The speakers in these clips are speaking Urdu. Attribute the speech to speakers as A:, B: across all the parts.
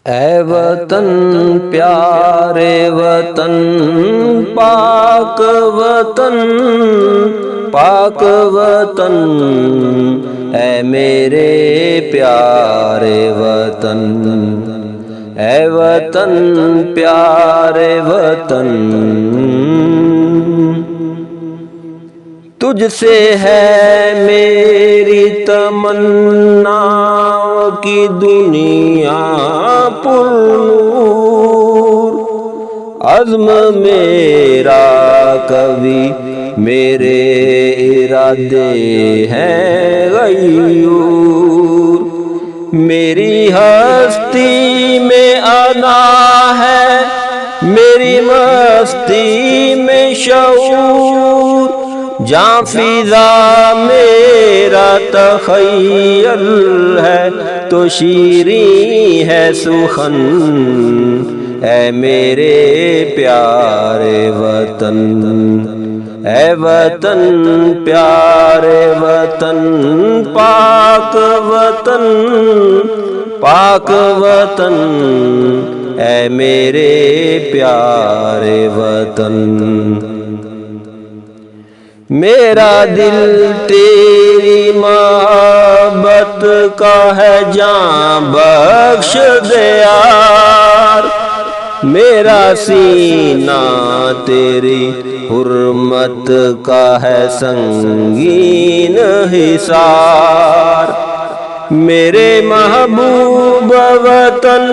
A: اے وطن پیارے وطن، پاک وطن، پاک وطن، اے میرے پیارے وطن، اے وطن پیارے وطن، تجھ سے ہے میری تمنا کی دنیا پر نور، عزم میرا کبھی میرے ارادے ہیں غیور، میری ہستی میں انا ہے، میری مستی میں شعور، جاں فضا میرا تخیل ہے تو شیریں ہے سخن، اے میرے پیارے وطن، اے وطن پیارے وطن، پاک وطن، پاک وطن، اے میرے پیارے وطن، میرا دل تیری محبت کا ہے، جاں بخش دے یار، میرا سینہ تیری حرمت کا ہے سنگین حصار، میرے محبوب وطن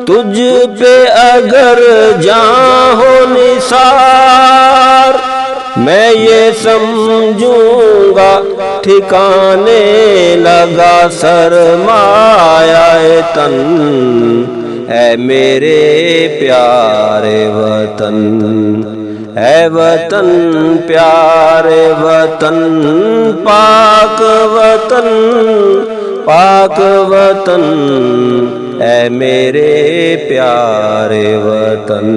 A: تجھ پہ اگر جاں ہو نثار، میں یہ سمجھوں گا ٹھکانے لگا سرمایہ تن، اے میرے پیارے وطن، اے وطن پیارے وطن، پاک وطن، پاک وطن، اے میرے پیارے وطن۔